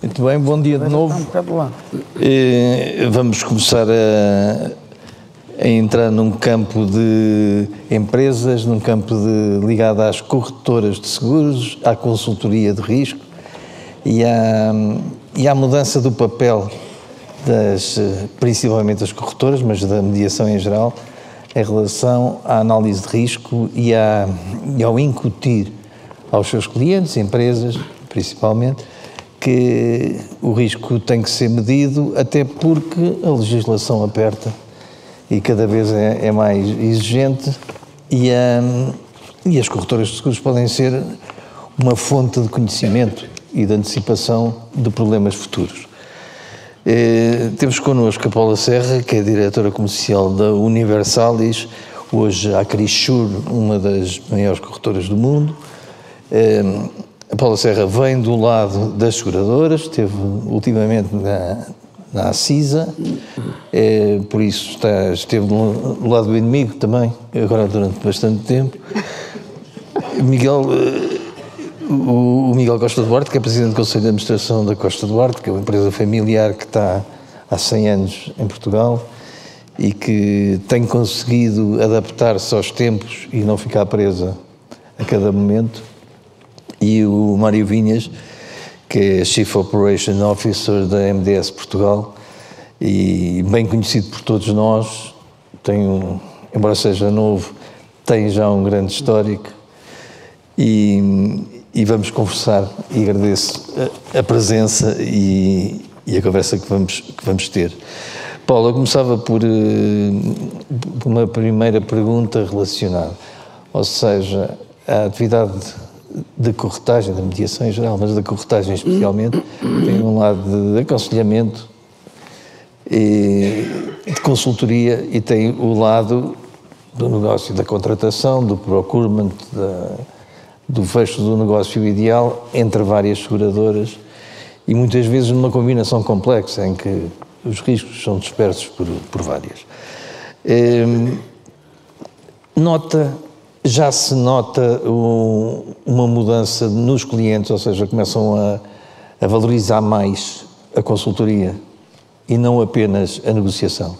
Muito bem, bom dia de novo. Vamos começar a entrar num campo de empresas, num campo ligado às corretoras de seguros, à consultoria de risco e à mudança do papel principalmente das corretoras, mas da mediação em geral, em relação à análise de risco e ao incutir aos seus clientes, empresas principalmente, que o risco tem que ser medido, até porque a legislação aperta e cada vez é mais exigente e as corretoras de seguros podem ser uma fonte de conhecimento e de antecipação de problemas futuros. Temos connosco a Paula Serra, que é diretora comercial da Universalis, hoje a Acrisure, uma das maiores corretoras do mundo. A Paula Serra vem do lado das seguradoras, esteve ultimamente na Acisa, por isso esteve do lado do inimigo também, agora durante bastante tempo. O Miguel Costa Duarte, que é Presidente do Conselho de Administração da Costa Duarte, que é uma empresa familiar que está há 100 anos em Portugal e que tem conseguido adaptar-se aos tempos e não ficar presa a cada momento. E o Mário Vinhas, que é Chief Operation Officer da MDS Portugal e bem conhecido por todos nós, embora seja novo, tem já um grande histórico e vamos conversar e agradeço a presença e a conversa que vamos ter. Paula, eu começava por uma primeira pergunta relacionada, ou seja, a atividade da corretagem, da mediação em geral, mas da corretagem especialmente, tem um lado de aconselhamento e de consultoria e tem o lado do negócio, da contratação, do procurement, do fecho do negócio ideal entre várias seguradoras e muitas vezes numa combinação complexa em que os riscos são dispersos por várias. Já se nota uma mudança nos clientes, ou seja, começam a valorizar mais a consultoria e não apenas a negociação?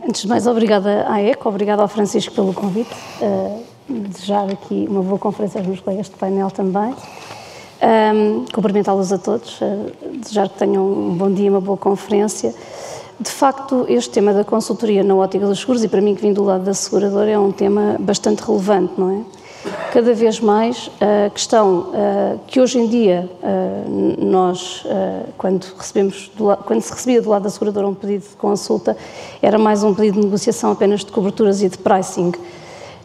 Antes de mais, obrigada à ECO, obrigada ao Francisco pelo convite, desejar aqui uma boa conferência aos meus colegas de painel também, cumprimentá-los a todos, desejar que tenham um bom dia, uma boa conferência. De facto, este tema da consultoria na ótica dos seguros, e para mim que vim do lado da seguradora, é um tema bastante relevante, não é? Cada vez mais a questão que hoje em dia nós, quando se recebia do lado da seguradora um pedido de consulta, era mais um pedido de negociação apenas de coberturas e de pricing.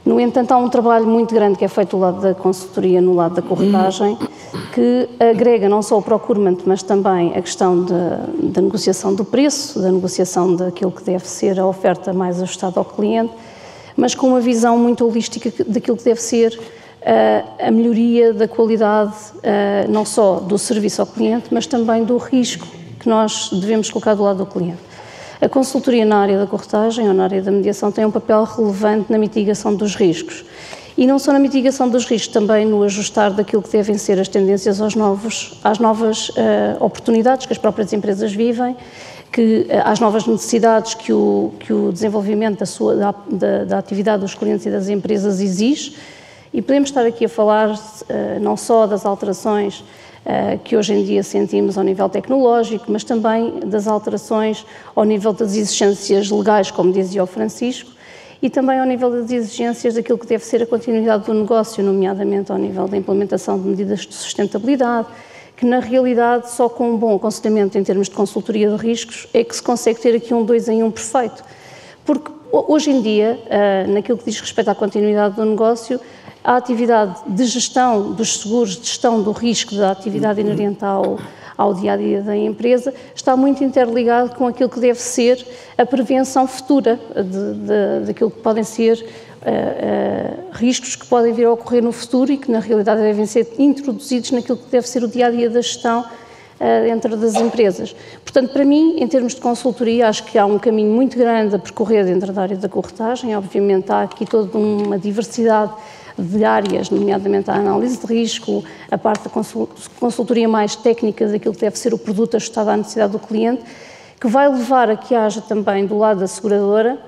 No entanto, há um trabalho muito grande que é feito do lado da consultoria, no lado da corretagem, que agrega não só o procurement, mas também a questão da negociação do preço, da negociação daquilo que deve ser a oferta mais ajustada ao cliente, mas com uma visão muito holística daquilo que deve ser a melhoria da qualidade, não só do serviço ao cliente, mas também do risco que nós devemos colocar do lado do cliente. A consultoria na área da corretagem ou na área da mediação tem um papel relevante na mitigação dos riscos. E não só na mitigação dos riscos, também no ajustar daquilo que devem ser as tendências às novas oportunidades que as próprias empresas vivem, às novas necessidades que o desenvolvimento da atividade dos clientes e das empresas exige. E podemos estar aqui a falar não só das alterações que hoje em dia sentimos ao nível tecnológico, mas também das alterações ao nível das exigências legais, como dizia o Francisco, e também ao nível das exigências daquilo que deve ser a continuidade do negócio, nomeadamente ao nível da implementação de medidas de sustentabilidade, que na realidade só com um bom aconselhamento em termos de consultoria de riscos é que se consegue ter aqui um 2 em 1 perfeito. Porque hoje em dia, naquilo que diz respeito à continuidade do negócio, a atividade de gestão dos seguros, de gestão do risco da atividade inerente ao dia-a-dia da empresa, está muito interligado com aquilo que deve ser a prevenção futura daquilo que podem ser riscos que podem vir a ocorrer no futuro e que na realidade devem ser introduzidos naquilo que deve ser o dia-a-dia da gestão dentro das empresas. Portanto, para mim, em termos de consultoria, acho que há um caminho muito grande a percorrer dentro da área da corretagem. Obviamente há aqui toda uma diversidade de áreas, nomeadamente a análise de risco, a parte da consultoria mais técnica daquilo que deve ser o produto ajustado à necessidade do cliente, que vai levar a que haja também do lado da seguradora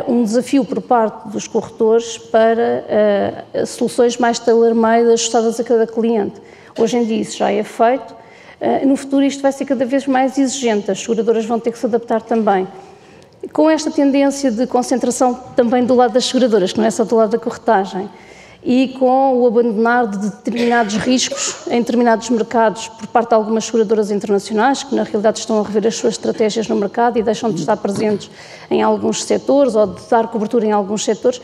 um desafio por parte dos corretores para soluções mais tailor-made ajustadas a cada cliente. Hoje em dia isso já é feito, no futuro isto vai ser cada vez mais exigente, as seguradoras vão ter que se adaptar também. Com esta tendência de concentração também do lado das seguradoras, que não é só do lado da corretagem, e com o abandonar de determinados riscos em determinados mercados por parte de algumas seguradoras internacionais, que na realidade estão a rever as suas estratégias no mercado e deixam de estar presentes em alguns setores ou de dar cobertura em alguns setores,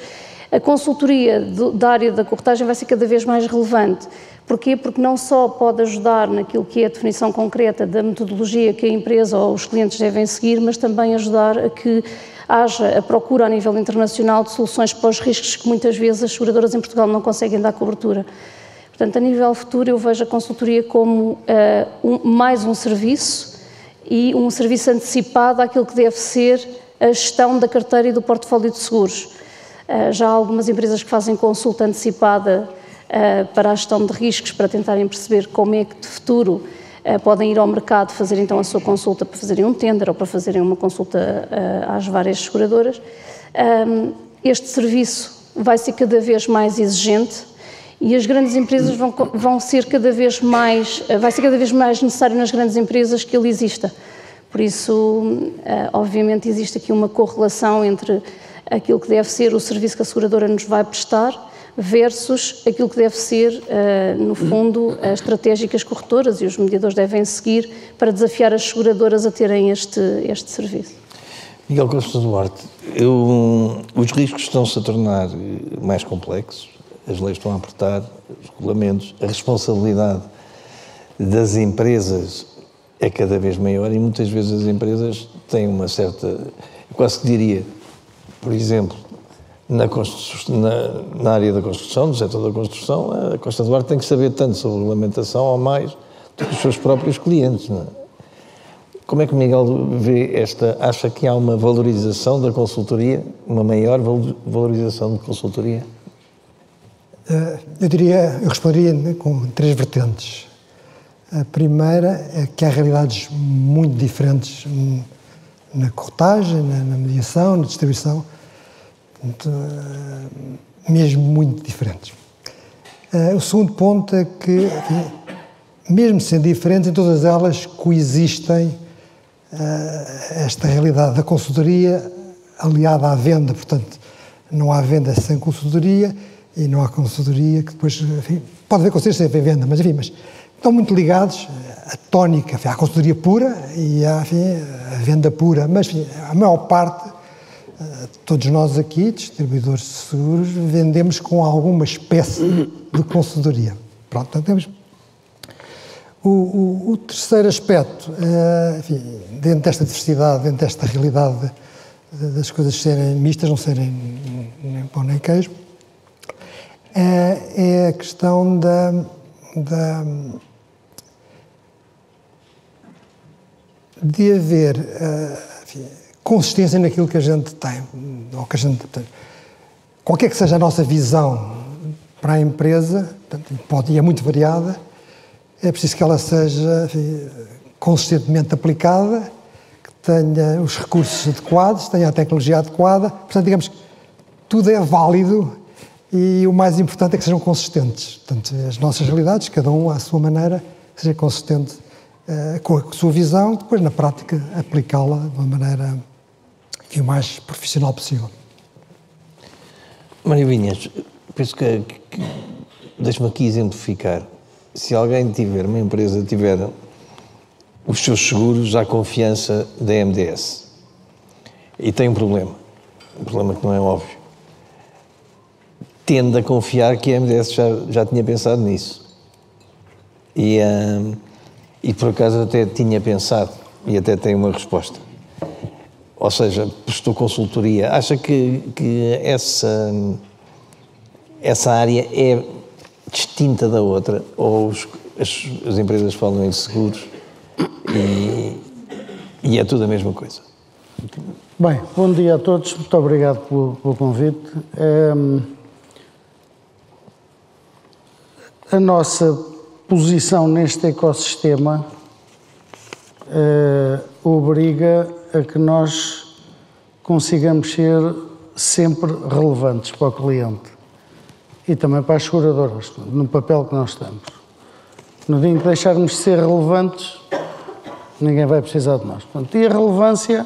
a consultoria da área da corretagem vai ser cada vez mais relevante. Porquê? Porque não só pode ajudar naquilo que é a definição concreta da metodologia que a empresa ou os clientes devem seguir, mas também ajudar a que haja a procura a nível internacional de soluções para os riscos que muitas vezes as seguradoras em Portugal não conseguem dar cobertura. Portanto, a nível futuro eu vejo a consultoria como mais um serviço e um serviço antecipado àquilo que deve ser a gestão da carteira e do portfólio de seguros. Já há algumas empresas que fazem consulta antecipada para a gestão de riscos, para tentarem perceber como é que de futuro podem ir ao mercado fazer então a sua consulta para fazerem um tender ou para fazerem uma consulta às várias seguradoras. Este serviço vai ser cada vez mais exigente e as grandes empresas vão ser cada vez mais, vai ser cada vez mais necessário nas grandes empresas que ele exista. Por isso, obviamente, existe aqui uma correlação entre aquilo que deve ser o serviço que a seguradora nos vai prestar versus aquilo que deve ser, no fundo, as estratégicas corretoras e os mediadores devem seguir para desafiar as seguradoras a terem este serviço. Miguel Costa Duarte, os riscos estão-se a tornar mais complexos, as leis estão a apertar, os regulamentos, a responsabilidade das empresas é cada vez maior e muitas vezes as empresas têm uma certa, eu quase que diria, por exemplo, na área da construção, no setor da construção, a Costa Duarte tem que saber tanto sobre regulamentação ou mais do que os seus próprios clientes. Não é? Como é que o Miguel vê acha que há uma valorização da consultoria, uma maior valorização de consultoria? Eu responderia com 3 vertentes. A primeira é que há realidades muito diferentes na corretagem, na mediação, na distribuição, mesmo muito diferentes. O segundo ponto é que, mesmo sendo diferentes, em todas elas coexistem esta realidade da consultoria aliada à venda. Portanto, não há venda sem consultoria e não há consultoria que depois, enfim, pode haver consultoria sem venda, mas estão muito ligados à tónica, à consultoria pura e à venda pura, mas a maior parte, todos nós aqui, distribuidores de seguros, vendemos com alguma espécie de consultoria. Pronto, então temos. O terceiro aspecto, dentro desta diversidade, dentro desta realidade das coisas serem mistas, não serem nem pão nem queijo, é a questão de haver consistência naquilo que a gente tem, ou que a gente tem. Qualquer que seja a nossa visão para a empresa, e é muito variada, é preciso que ela seja consistentemente aplicada, que tenha os recursos adequados, tenha a tecnologia adequada. Portanto, digamos que tudo é válido e o mais importante é que sejam consistentes. Portanto, as nossas realidades, cada um à sua maneira, seja consistente com a sua visão, depois na prática aplicá-la de uma maneira o mais profissional possível. Mário Vinhas, penso que deixe-me aqui exemplificar. Se alguém tiver, uma empresa tiver os seus seguros à confiança da MDS e tem um problema que não é óbvio, tende a confiar que a MDS já tinha pensado nisso. E por acaso até tinha pensado e até tem uma resposta. Ou seja, prestou consultoria. Acha que essa área é distinta da outra? Ou as empresas falam em seguros e é tudo a mesma coisa? Bem, bom dia a todos. Muito obrigado pelo convite. a nossa posição neste ecossistema obriga a que nós consigamos ser sempre relevantes para o cliente e também para as seguradoras, no papel que nós temos. No dia em que deixarmos de ser relevantes, ninguém vai precisar de nós. Portanto, e a relevância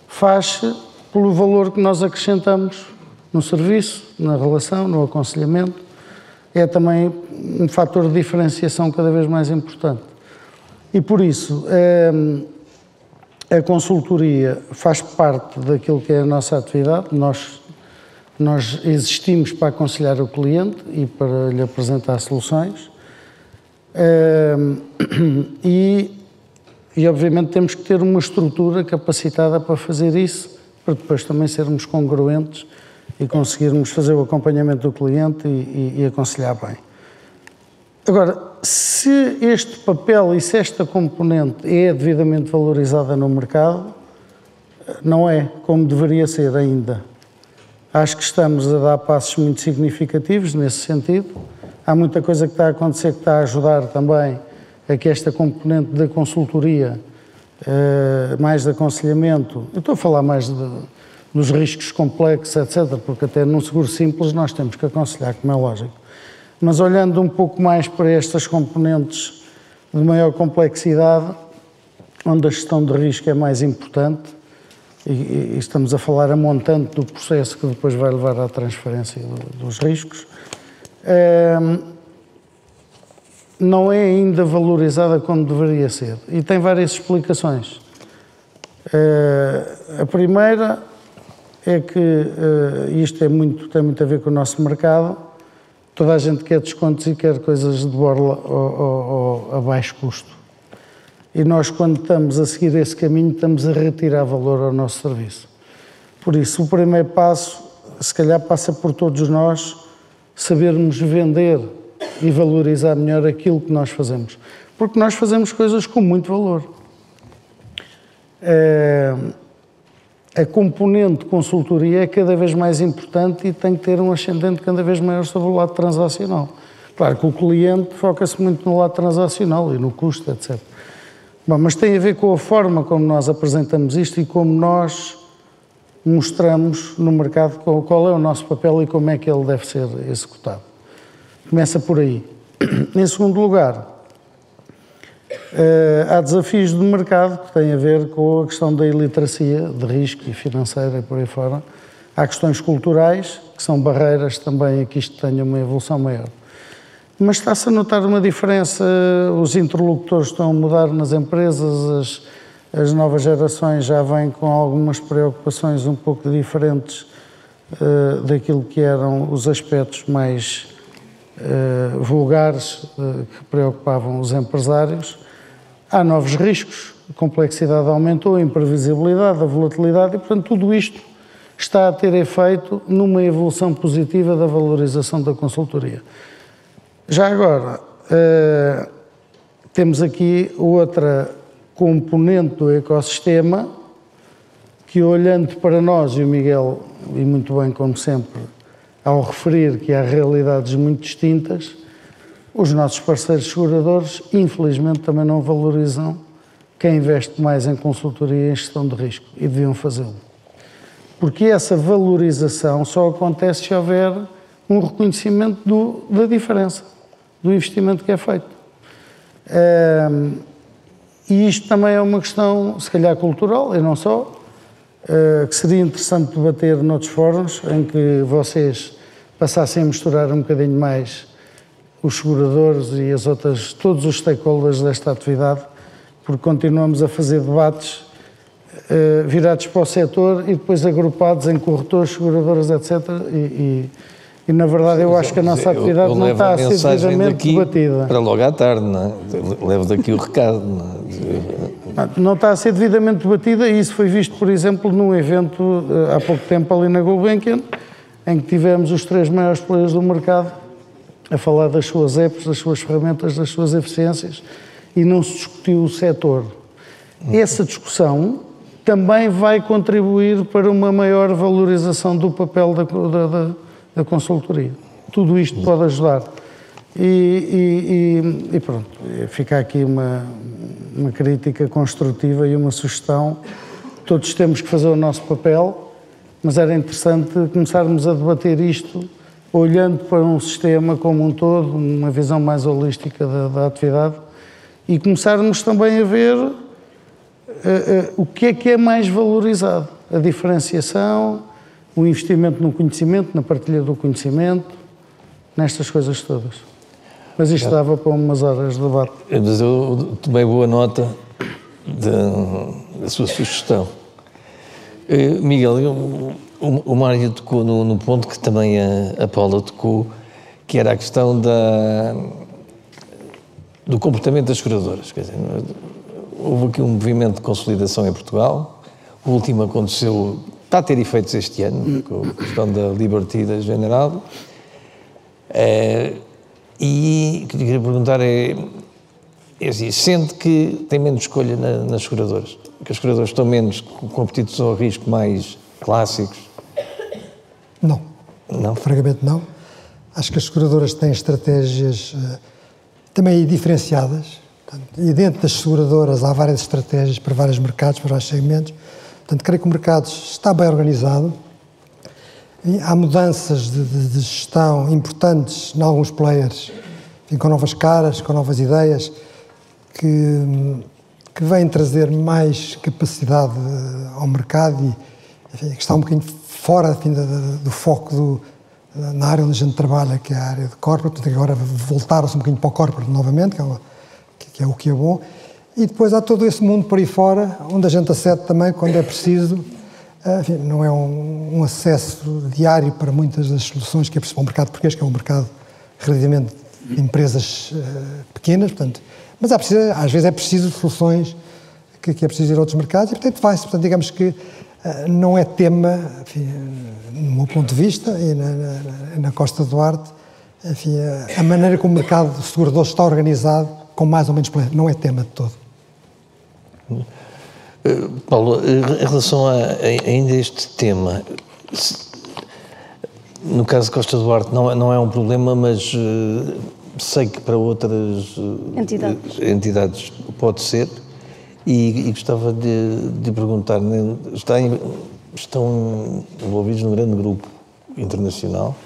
faz-se pelo valor que nós acrescentamos no serviço, na relação, no aconselhamento. É também um fator de diferenciação cada vez mais importante. E por isso, a consultoria faz parte daquilo que é a nossa atividade. Nós existimos para aconselhar o cliente e para lhe apresentar soluções. E obviamente temos que ter uma estrutura capacitada para fazer isso, para depois também sermos congruentes e conseguirmos fazer o acompanhamento do cliente e aconselhar bem. Agora, se este papel e se esta componente é devidamente valorizada no mercado, não é como deveria ser ainda. Acho que estamos a dar passos muito significativos nesse sentido. Há muita coisa que está a acontecer que está a ajudar também a que esta componente da consultoria, mais de aconselhamento, eu estou a falar mais dos riscos complexos, etc., porque até num seguro simples nós temos que aconselhar, como é lógico. Mas olhando um pouco mais para estas componentes de maior complexidade, onde a gestão de risco é mais importante, e estamos a falar a montante do processo que depois vai levar à transferência dos riscos, não é ainda valorizada como deveria ser. E tem várias explicações. A primeira é que isto tem muito a ver com o nosso mercado. Toda a gente quer descontos e quer coisas de borla ou a baixo custo. E nós, quando estamos a seguir esse caminho, estamos a retirar valor ao nosso serviço. Por isso, o primeiro passo, se calhar, passa por todos nós sabermos vender e valorizar melhor aquilo que nós fazemos. Porque nós fazemos coisas com muito valor. A componente de consultoria é cada vez mais importante e tem que ter um ascendente cada vez maior sobre o lado transacional. Claro que o cliente foca-se muito no lado transacional e no custo, etc. Bom, mas tem a ver com a forma como nós apresentamos isto e como nós mostramos no mercado qual é o nosso papel e como é que ele deve ser executado. Começa por aí. Em segundo lugar, há desafios do mercado que têm a ver com a questão da iliteracia, de risco e financeira e por aí fora. Há questões culturais, que são barreiras também a que isto tenha uma evolução maior. Mas está-se a notar uma diferença, os interlocutores estão a mudar nas empresas, as novas gerações já vêm com algumas preocupações um pouco diferentes daquilo que eram os aspectos mais vulgares que preocupavam os empresários. Há novos riscos, a complexidade aumentou, a imprevisibilidade, a volatilidade e, portanto, tudo isto está a ter efeito numa evolução positiva da valorização da consultoria. Já agora, temos aqui outra componente do ecossistema que, olhando para nós, e o Miguel, e muito bem como sempre, ao referir que há realidades muito distintas, os nossos parceiros seguradores, infelizmente, também não valorizam quem investe mais em consultoria e em gestão de risco, e deviam fazê-lo. Porque essa valorização só acontece se houver um reconhecimento da diferença, do investimento que é feito. E isto também é uma questão, se calhar, cultural, e não só, que seria interessante debater noutros fóruns, em que vocês passassem a misturar um bocadinho mais os seguradores e as outras, todos os stakeholders desta atividade, porque continuamos a fazer debates virados para o setor e depois agrupados em corretores, seguradoras, etc. E na verdade eu acho que a nossa atividade não está a ser devidamente debatida. Para logo à tarde, não é? Levo daqui o recado. Não está a ser devidamente debatida e isso foi visto, por exemplo, num evento há pouco tempo ali na Gulbenkian, em que tivemos os 3 maiores players do mercado a falar das suas apps, das suas ferramentas, das suas eficiências e não se discutiu o setor. Essa discussão também vai contribuir para uma maior valorização do papel da consultoria. Tudo isto pode ajudar. E pronto, fica aqui uma crítica construtiva e uma sugestão. Todos temos que fazer o nosso papel, mas era interessante começarmos a debater isto olhando para um sistema como um todo, uma visão mais holística da atividade, e começarmos também a ver o que é mais valorizado, a diferenciação, o investimento no conhecimento, na partilha do conhecimento, nestas coisas todas. Mas isto dava para umas horas de debate. Mas eu tomei boa nota da sua sugestão. Miguel, o Mário tocou no ponto que também a Paula tocou, que era a questão do comportamento das seguradoras. Quer dizer, houve aqui um movimento de consolidação em Portugal. O último aconteceu, está a ter efeitos este ano, com a questão da Liberty da General. E o que eu queria perguntar é assim, sente que tem menos escolha nas seguradoras? Que as seguradoras estão menos com apetites ao risco mais clássicos? Não. Não? Francamente não. Acho que as seguradoras têm estratégias também diferenciadas. Portanto, e dentro das seguradoras há várias estratégias para vários mercados, para vários segmentos. Portanto, creio que o mercado está bem organizado. E há mudanças de gestão importantes em alguns players, enfim, com novas caras, com novas ideias, que vêm trazer mais capacidade ao mercado e enfim, que está um bocadinho fora enfim, do foco na área onde a gente trabalha, que é a área de corporate, portanto agora voltaram-se um bocadinho para o corporate novamente, que é o que é bom. E depois há todo esse mundo por aí fora, onde a gente acede também quando é preciso. Enfim, não é um acesso diário para muitas das soluções que é preciso para o mercado português, que é um mercado relativamente de empresas pequenas, portanto, mas às vezes é preciso soluções que é preciso ir a outros mercados e, portanto, vai-se. Portanto, digamos que não é tema, enfim, no meu ponto de vista, e na Costa do Arte, enfim, a maneira como o mercado de seguradores está organizado, com mais ou menos não é tema de todo. Paulo, em relação ainda a este tema, no caso de Costa do Arte não é um problema, mas sei que para outras entidades pode ser, e gostava de perguntar, estão envolvidos num grande grupo internacional,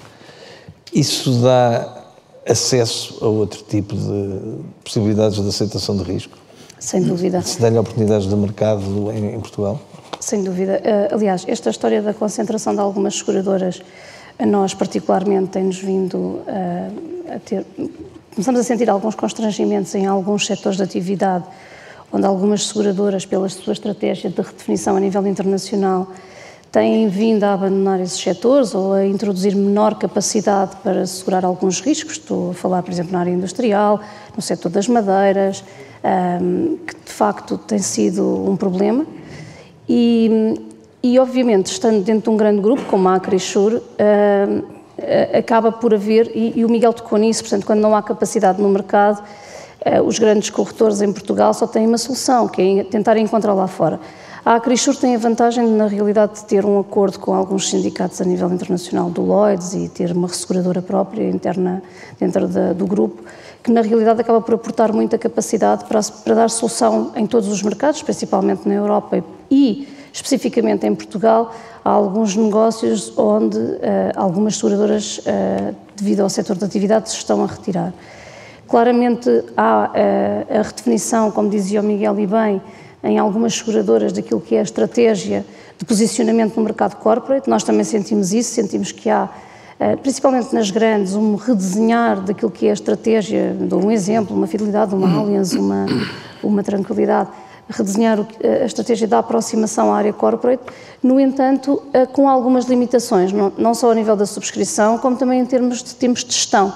isso dá acesso a outro tipo de possibilidades de aceitação de risco? Sem dúvida. Se dá-lhe oportunidades de mercado em Portugal? Sem dúvida. Aliás, esta história da concentração de algumas seguradoras, a nós particularmente tem-nos vindo a ter... Começamos a sentir alguns constrangimentos em alguns setores de atividade, onde algumas seguradoras, pela sua estratégia de redefinição a nível internacional, têm vindo a abandonar esses setores ou a introduzir menor capacidade para assegurar alguns riscos. Estou a falar, por exemplo, na área industrial, no setor das madeiras, que de facto tem sido um problema e obviamente estando dentro de um grande grupo como a Acrisure, acaba por haver, e o Miguel tocou nisso, portanto quando não há capacidade no mercado, os grandes corretores em Portugal só têm uma solução, que é tentar encontrar lá fora. A Acrisure tem a vantagem, na realidade, de ter um acordo com alguns sindicatos a nível internacional do Lloyds e ter uma resseguradora própria interna dentro do grupo, que na realidade acaba por aportar muita capacidade para dar solução em todos os mercados, principalmente na Europa e especificamente em Portugal. Há alguns negócios onde algumas seguradoras, devido ao setor de atividade, se estão a retirar. Claramente há a redefinição, como dizia o Miguel e bem, em algumas seguradoras daquilo que é a estratégia de posicionamento no mercado corporate. Nós também sentimos isso, sentimos que há, principalmente nas grandes, um redesenhar daquilo que é a estratégia, dou um exemplo, uma Fidelidade, uma Allianz, uma Tranquilidade, redesenhar a estratégia da aproximação à área corporate, no entanto, com algumas limitações, não só a nível da subscrição, como também em termos de tempos de gestão.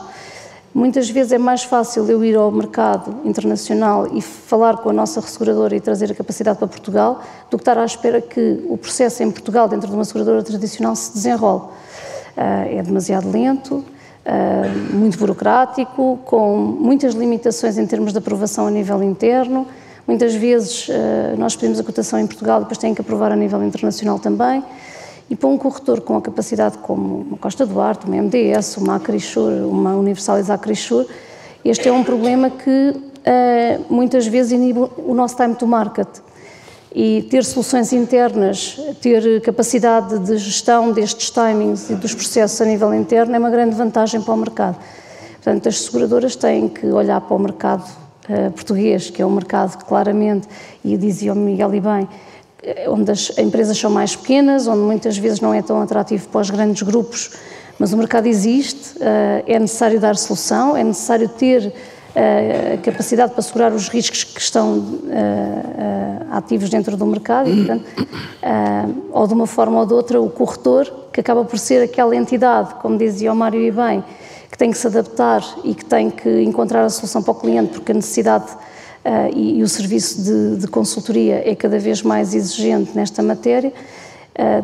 Muitas vezes é mais fácil eu ir ao mercado internacional e falar com a nossa resseguradora e trazer a capacidade para Portugal do que estar à espera que o processo em Portugal, dentro de uma seguradora tradicional, se desenrole. É demasiado lento, muito burocrático, com muitas limitações em termos de aprovação a nível interno. Muitas vezes nós pedimos a cotação em Portugal e depois têm que aprovar a nível internacional também. E para um corretor com a capacidade como uma Costa do Arte, uma MDS, uma Acrisure, uma Universalis Acrisure, Este é um problema que muitas vezes inibe o nosso time to market. E ter soluções internas, ter capacidade de gestão destes timings e dos processos a nível interno é uma grande vantagem para o mercado. Portanto, as seguradoras têm que olhar para o mercado português, que é um mercado que claramente, e dizia o Miguel e bem, onde as empresas são mais pequenas, onde muitas vezes não é tão atrativo para os grandes grupos, mas o mercado existe, é necessário dar solução, é necessário ter capacidade para segurar os riscos que estão ativos dentro do mercado e, portanto, ou de uma forma ou de outra, o corretor, que acaba por ser aquela entidade, como dizia o Mário e bem, que tem que se adaptar e que tem que encontrar a solução para o cliente, porque a necessidade e o serviço de consultoria é cada vez mais exigente nesta matéria.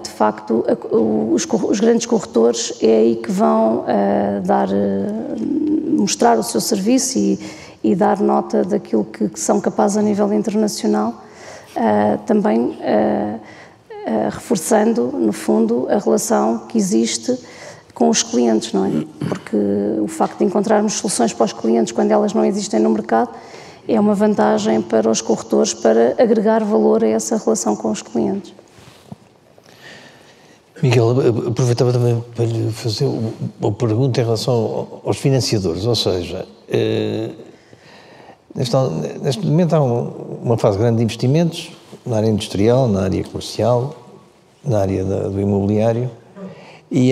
De facto, os grandes corretores é aí que vão mostrar o seu serviço e dar nota daquilo que são capazes a nível internacional, também reforçando, no fundo, a relação que existe com os clientes, não é? Porque o facto de encontrarmos soluções para os clientes quando elas não existem no mercado é uma vantagem para os corretores para agregar valor a essa relação com os clientes. Miguel, aproveitava também para lhe fazer uma pergunta em relação aos financiadores, ou seja, neste momento há uma fase grande de investimentos na área industrial, na área comercial, na área do imobiliário, e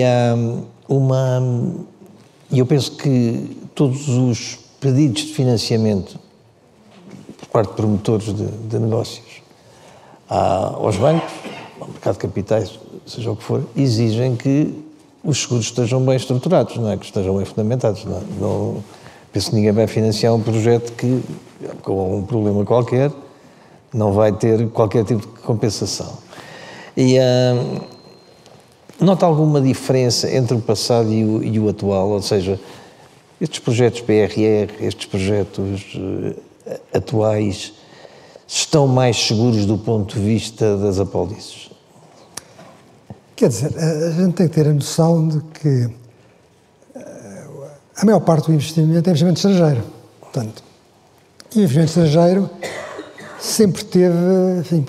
eu penso que todos os pedidos de financiamento por parte de promotores de negócios aos bancos, ao mercado de capitais, seja o que for, exigem que os seguros estejam bem estruturados, não é? Que estejam bem fundamentados. Não penso que ninguém vai financiar um projeto que, com um problema qualquer, não vai ter qualquer tipo de compensação. E nota alguma diferença entre o passado e o atual? Ou seja, estes projetos PRR, estes projetos atuais, estão mais seguros do ponto de vista das apólices? Quer dizer, a gente tem que ter a noção de que a maior parte do investimento é investimento estrangeiro. Portanto, o investimento estrangeiro sempre teve, enfim,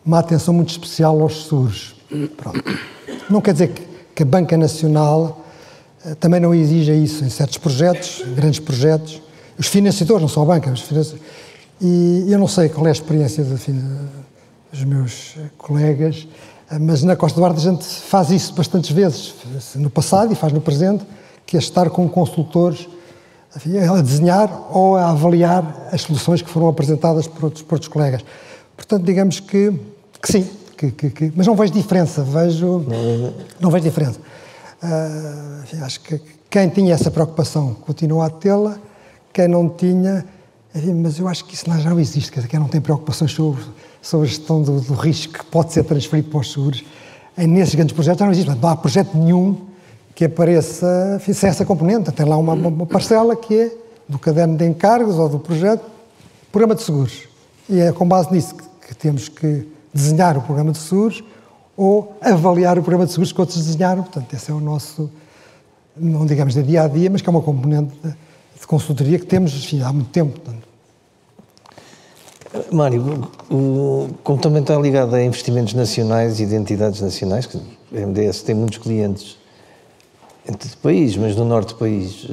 uma atenção muito especial aos seguros. Pronto. Não quer dizer que a Banca Nacional também não exija isso em certos projetos, grandes projetos. Os financiadores, não só a banca, e eu não sei qual é a experiência dos meus colegas, mas na Costa do Marfim a gente faz isso bastantes vezes, no passado e faz no presente, que é estar com consultores a desenhar ou a avaliar as soluções que foram apresentadas por outros colegas. Portanto, digamos que sim, mas não vejo diferença, não vejo diferença. Acho que quem tinha essa preocupação continua a tê-la, quem não tinha, mas eu acho que isso já não existe, quer dizer, quem não tem preocupações sobre a gestão do risco que pode ser transferido para os seguros, nesses grandes projetos já não existe, não há projeto nenhum que apareça sem essa componente, tem lá uma parcela que é do caderno de encargos ou do projeto, programa de seguros, e é com base nisso que temos que desenhar o programa de seguros ou avaliar o programa de seguros que outros desenharam, portanto esse é o nosso, não digamos de dia-a-dia, mas que é uma componente de consultoria que temos há muito tempo. Portanto. Mário, como também está ligado a investimentos nacionais e de entidades nacionais, que a MDS tem muitos clientes entre o país, mas no norte do país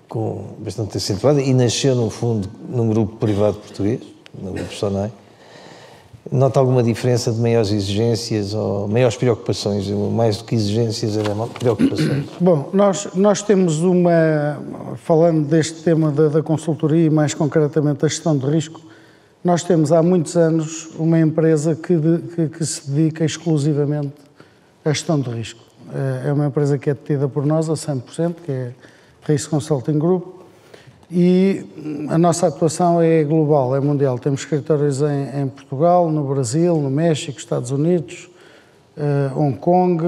com bastante acentuado, e nasceu no fundo num grupo privado português, no grupo Sonai, nota alguma diferença de maiores exigências ou maiores preocupações, mais do que exigências, eram preocupações? Bom, nós temos falando deste tema da consultoria e mais concretamente da gestão de risco, nós temos há muitos anos uma empresa que se dedica exclusivamente à gestão de risco. É uma empresa que é detida por nós a 100%, que é Risk Consulting Group, e a nossa atuação é global, é mundial. Temos escritórios em Portugal, no Brasil, no México, Estados Unidos, Hong Kong,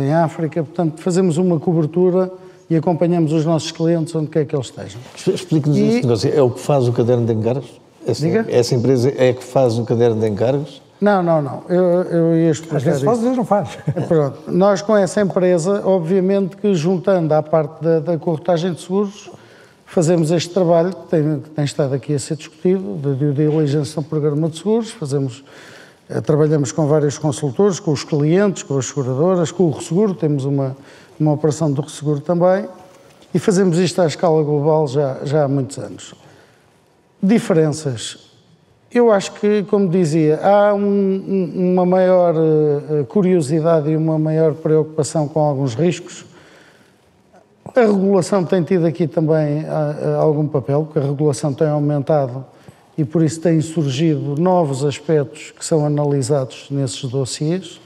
em África. Portanto, fazemos uma cobertura e acompanhamos os nossos clientes onde quer que eles estejam. Explique-nos esse negócio. É o que faz o caderno de encargos? Essa empresa é que faz o caderno de encargos? Não. Eu ia explicar. Às vezes faz, às vezes não faz. Pronto. Nós com essa empresa, obviamente que juntando à parte da corretagem de seguros, fazemos este trabalho que tem estado aqui a ser discutido, de due diligence no programa de seguros, trabalhamos com vários consultores, com os clientes, com as seguradoras, com o resseguro, temos uma operação do resseguro também, e fazemos isto à escala global já há muitos anos. Diferenças. Eu acho que, como dizia, há uma maior curiosidade e uma maior preocupação com alguns riscos. A regulação tem tido aqui também algum papel, porque a regulação tem aumentado e por isso têm surgido novos aspectos que são analisados nesses dossiês.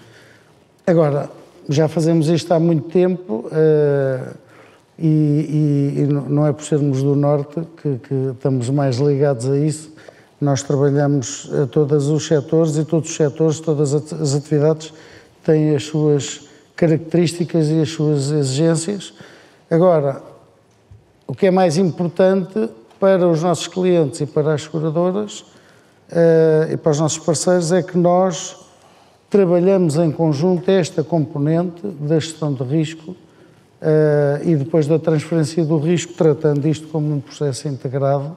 Agora, já fazemos isto há muito tempo e não é por sermos do Norte que estamos mais ligados a isso. Nós trabalhamos a todos os setores e todos os setores, todas as atividades têm as suas características e as suas exigências. Agora, o que é mais importante para os nossos clientes e para as seguradoras e para os nossos parceiros é que nós trabalhamos em conjunto esta componente da gestão de risco e depois da transferência do risco, tratando isto como um processo integrado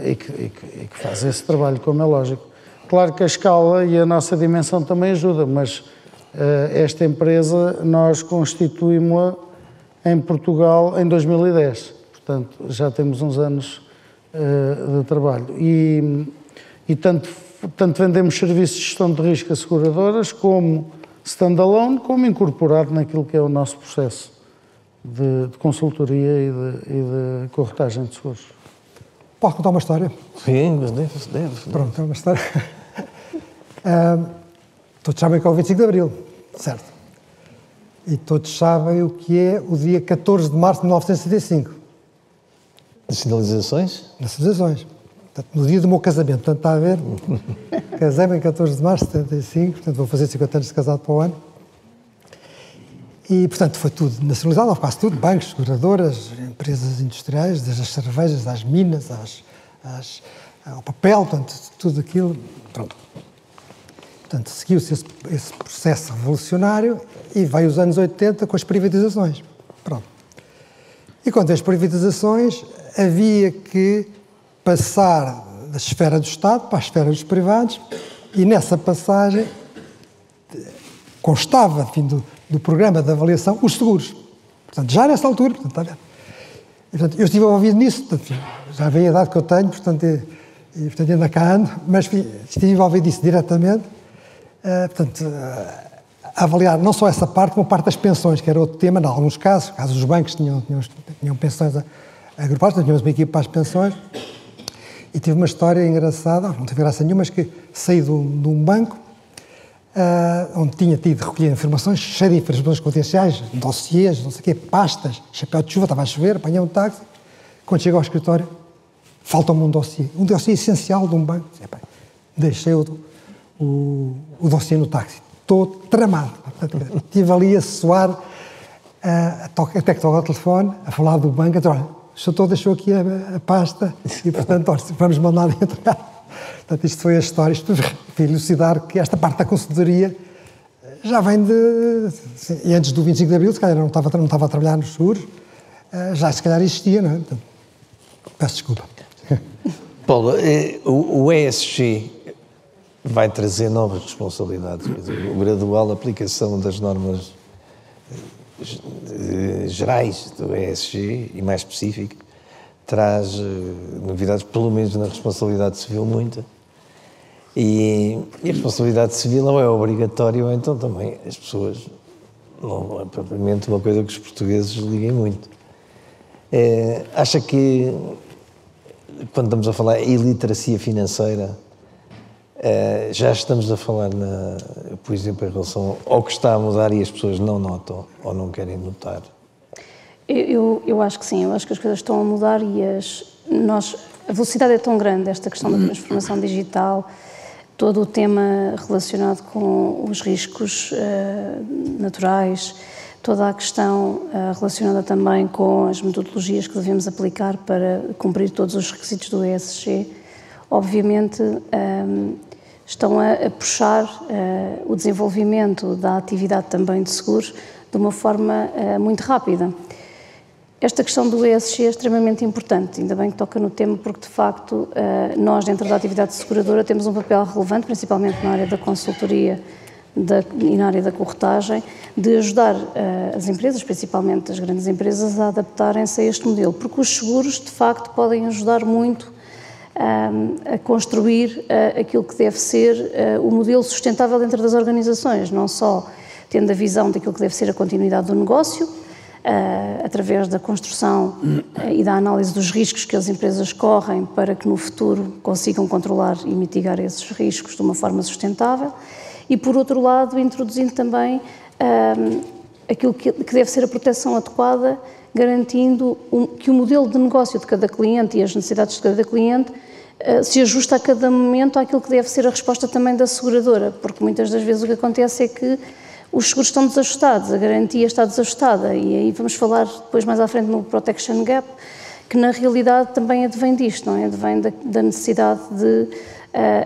e que faz esse trabalho, como é lógico. Claro que a escala e a nossa dimensão também ajuda, mas esta empresa nós constituímos-la em Portugal em 2010, portanto já temos uns anos de trabalho e tanto vendemos serviços de gestão de risco a seguradoras como standalone, como incorporado naquilo que é o nosso processo de consultoria e de corretagem de seguros. Posso contar uma história? Sim, mas deve. Pronto, é uma história. Todos sabem que é o 25 de Abril, certo? E todos sabem o que é o dia 14 de março de 1975. As sinalizações? Nas sinalizações. Portanto, no dia do meu casamento. Portanto, está a ver? Casei-me em 14 de março de 75, portanto, vou fazer 50 anos de casado para o ano. E, portanto, foi tudo nacionalizado, ou quase tudo, bancos, seguradoras, empresas industriais, desde as cervejas, às minas, ao papel, portanto, tudo aquilo. Pronto. Portanto, seguiu-se esse processo revolucionário e veio os anos 80 com as privatizações. Pronto. E quando as privatizações, havia que passar da esfera do Estado para a esfera dos privados e nessa passagem constava, enfim, do programa de avaliação, os seguros. Portanto, já nessa altura, portanto, está a ver? E, portanto, eu estive envolvido nisso, portanto, já veio a idade que eu tenho, portanto, ainda cá ando, mas enfim, estive envolvido nisso diretamente, avaliar não só essa parte, como a parte das pensões, que era outro tema, em alguns casos os bancos tinham pensões agrupadas, tínhamos uma equipe para as pensões, e tive uma história engraçada, não teve graça nenhuma, mas que saí de um banco, onde tinha tido recolher informações, cheio de informações confidenciais, dossiês, não sei o quê, pastas, chapéu de chuva, estava a chover, apanhei um táxi. Quando chego ao escritório, falta-me um dossiê essencial de um banco. Deixei o dossiê no táxi, estou tramado. Estive ali a suar, até que toco ao telefone, a falar do banco, a dizer, olha, o senhor deixou aqui a pasta e, portanto, vamos mandar entrar. Portanto, isto foi a história, isto para elucidar que esta parte da consultoria já vem e antes do 25 de Abril, se calhar não estava a trabalhar nos seguros, já se calhar existia, não é? Portanto, peço desculpa. Paulo, o ESG vai trazer novas responsabilidades, quer dizer, a gradual aplicação das normas gerais do ESG e mais específico traz novidades, pelo menos na responsabilidade civil, muita. E a responsabilidade civil não é obrigatória, ou então também as pessoas, não é propriamente uma coisa que os portugueses liguem muito. Acha que, quando estamos a falar em iliteracia financeira, já estamos a falar, por exemplo, em relação ao que está a mudar e as pessoas não notam ou não querem notar? Eu acho que sim, eu acho que as coisas estão a mudar e a velocidade é tão grande, esta questão da transformação digital, todo o tema relacionado com os riscos naturais, toda a questão relacionada também com as metodologias que devemos aplicar para cumprir todos os requisitos do ESG, obviamente estão a puxar o desenvolvimento da atividade também de seguros de uma forma muito rápida. Esta questão do ESG é extremamente importante, ainda bem que toca no tema, porque de facto nós dentro da atividade seguradora temos um papel relevante, principalmente na área da consultoria e na área da corretagem, de ajudar as empresas, principalmente as grandes empresas, a adaptarem-se a este modelo, porque os seguros de facto podem ajudar muito a construir aquilo que deve ser o modelo sustentável dentro das organizações, não só tendo a visão daquilo que deve ser a continuidade do negócio, através da construção e da análise dos riscos que as empresas correm para que no futuro consigam controlar e mitigar esses riscos de uma forma sustentável, e por outro lado introduzindo também aquilo que deve ser a proteção adequada, garantindo que o modelo de negócio de cada cliente e as necessidades de cada cliente se ajusta a cada momento àquilo que deve ser a resposta também da seguradora, porque muitas das vezes o que acontece é que os seguros estão desajustados, a garantia está desajustada, e aí vamos falar depois mais à frente no Protection Gap, que na realidade também advém disto, não é? Advém da necessidade de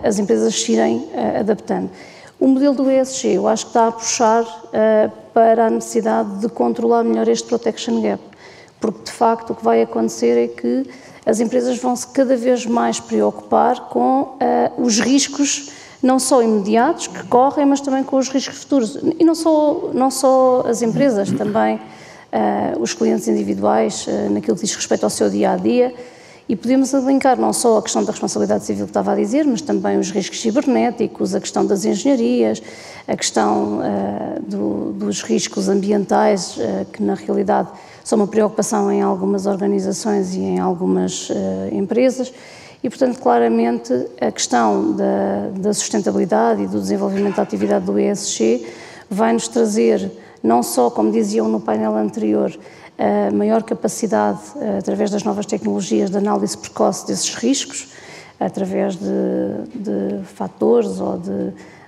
as empresas se irem adaptando. O modelo do ESG eu acho que está a puxar para a necessidade de controlar melhor este Protection Gap, porque de facto o que vai acontecer é que as empresas vão se cada vez mais preocupar com os riscos não só imediatos que correm, mas também com os riscos futuros. E não só as empresas, também os clientes individuais, naquilo que diz respeito ao seu dia-a-dia. E podemos linkar não só a questão da responsabilidade civil que estava a dizer, mas também os riscos cibernéticos, a questão das engenharias, a questão dos riscos ambientais, que na realidade são uma preocupação em algumas organizações e em algumas empresas. E, portanto, claramente, a questão da sustentabilidade e do desenvolvimento da atividade do ESG vai-nos trazer, não só, como diziam no painel anterior, a maior capacidade, através das novas tecnologias, de análise precoce desses riscos, através de fatores ou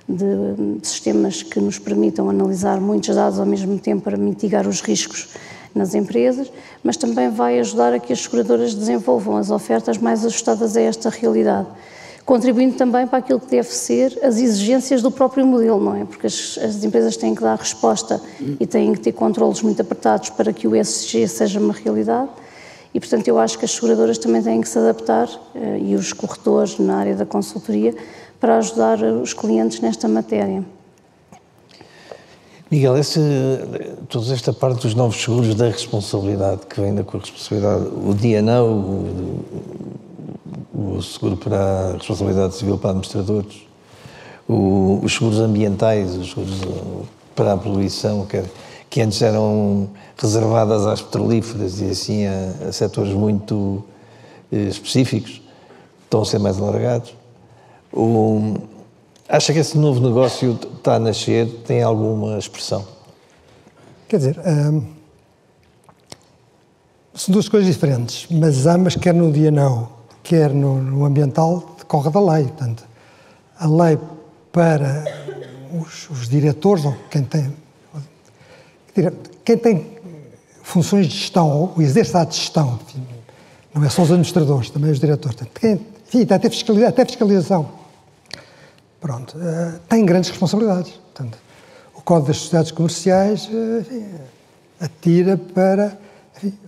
de sistemas que nos permitam analisar muitos dados ao mesmo tempo para mitigar os riscos nas empresas, mas também vai ajudar a que as seguradoras desenvolvam as ofertas mais ajustadas a esta realidade, contribuindo também para aquilo que deve ser as exigências do próprio modelo, não é? Porque as empresas têm que dar resposta e têm que ter controlos muito apertados para que o ESG seja uma realidade e, portanto, eu acho que as seguradoras também têm que se adaptar e os corretores na área da consultoria para ajudar os clientes nesta matéria. Miguel, toda esta parte dos novos seguros da responsabilidade, que vem da corresponsabilidade, o D&O, o seguro para a responsabilidade civil para administradores, os seguros ambientais, os seguros para a poluição, que antes eram reservadas às petrolíferas e assim a setores muito específicos, estão a ser mais alargados. Acha que esse novo negócio está a nascer, tem alguma expressão? Quer dizer, são duas coisas diferentes, mas ambas, quer no D&O, quer no ambiental, decorre da lei. Portanto, a lei para os diretores, ou quem tem funções de gestão, ou exerce a de gestão, enfim, não é só os administradores, também os diretores, até fiscalização. Pronto, tem grandes responsabilidades. Portanto, o Código das Sociedades Comerciais atira para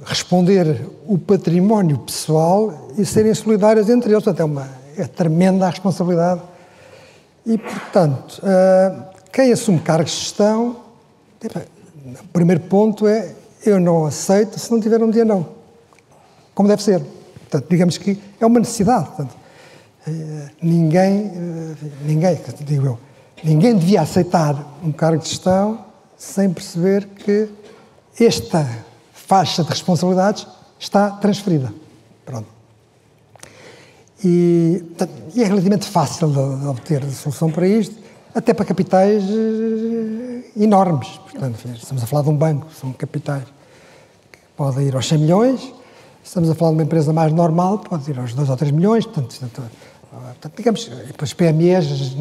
responder o património pessoal e serem solidários entre eles. Portanto, é tremenda a responsabilidade. E, portanto, quem assume cargos de gestão, o primeiro ponto é: eu não aceito se não tiver um D&O, como deve ser. Portanto, digamos que é uma necessidade. Portanto, ninguém devia aceitar um cargo de gestão sem perceber que esta faixa de responsabilidades está transferida. Pronto. E é relativamente fácil de obter solução para isto, até para capitais enormes. Portanto, estamos a falar de um banco, são capitais que podem ir aos 100 milhões, estamos a falar de uma empresa mais normal, pode ir aos 2 ou 3 milhões, portanto, digamos, as PMEs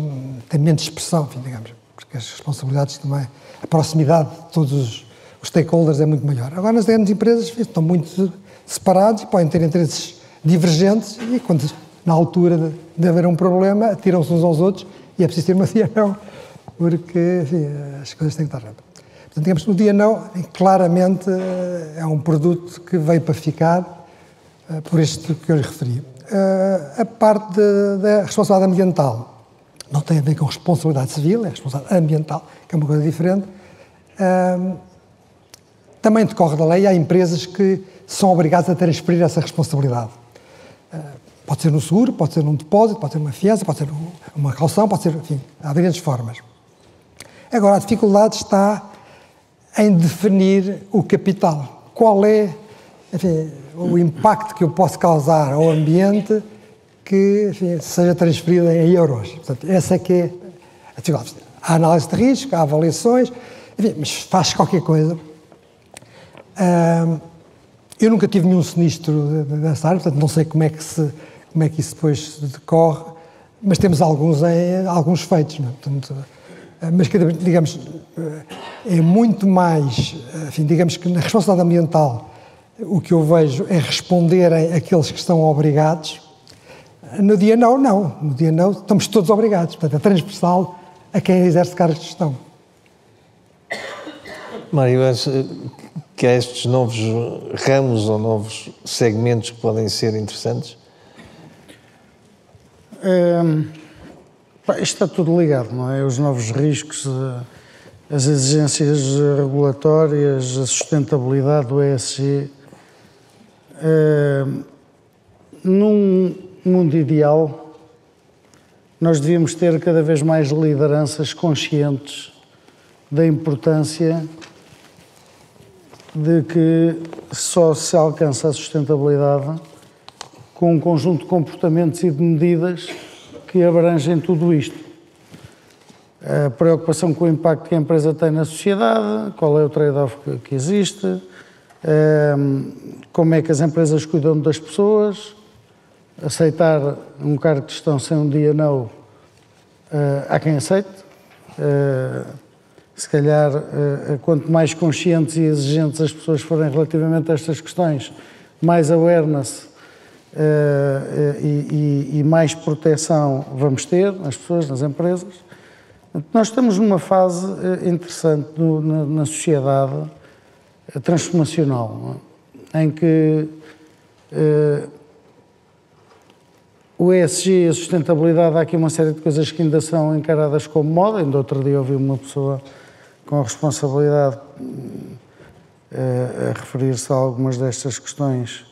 têm menos expressão, enfim, digamos, porque as responsabilidades também, a proximidade de todos os stakeholders é muito maior. Agora, nas grandes empresas estão muito separados e podem ter interesses divergentes e, quando, na altura de haver um problema, atiram-se uns aos outros e é preciso ter uma D&O, porque, enfim, as coisas têm que estar rápidas. Portanto, digamos, no dia não, claramente é um produto que veio para ficar por isto que eu lhe referi. A parte da responsabilidade ambiental não tem a ver com responsabilidade civil, é responsabilidade ambiental, que é uma coisa diferente. Também decorre da lei, há empresas que são obrigadas a transferir essa responsabilidade. Pode ser no seguro, pode ser num depósito, pode ser numa fiança, pode ser uma caução, pode ser, enfim, há diferentes formas. Agora, a dificuldade está em definir o capital. Qual é, enfim, o impacto que eu posso causar ao ambiente que, enfim, seja transferido em euros. Portanto, essa é que é a dificuldade. Há análise de risco, há avaliações, enfim, mas faz qualquer coisa. Eu nunca tive nenhum sinistro dessa área, portanto não sei como é que isso depois decorre, mas temos alguns feitos, não é? Portanto, mas, digamos, é muito mais, enfim, digamos que na responsabilidade ambiental o que eu vejo é responderem aqueles que estão obrigados. No dia não. No dia não, estamos todos obrigados. Portanto, é transversal a quem exerce cargos de gestão. Mário, acho que há estes novos ramos ou novos segmentos que podem ser interessantes? Isto está tudo ligado, não é? Os novos riscos, as exigências regulatórias, a sustentabilidade do ESG. Num mundo ideal, nós devíamos ter cada vez mais lideranças conscientes da importância de que só se alcança a sustentabilidade com um conjunto de comportamentos e de medidas que abrangem tudo isto. A preocupação com o impacto que a empresa tem na sociedade, qual é o trade-off que existe, como é que as empresas cuidam das pessoas, aceitar um cargo de gestão sem um dia não, há quem aceite. Se calhar, quanto mais conscientes e exigentes as pessoas forem relativamente a estas questões, mais awareness e mais proteção vamos ter nas pessoas, nas empresas. Nós estamos numa fase interessante na sociedade transformacional, em que o ESG e a sustentabilidade, há aqui uma série de coisas que ainda são encaradas como moda. Ainda outro dia ouvi uma pessoa com responsabilidade a referir-se a algumas destas questões,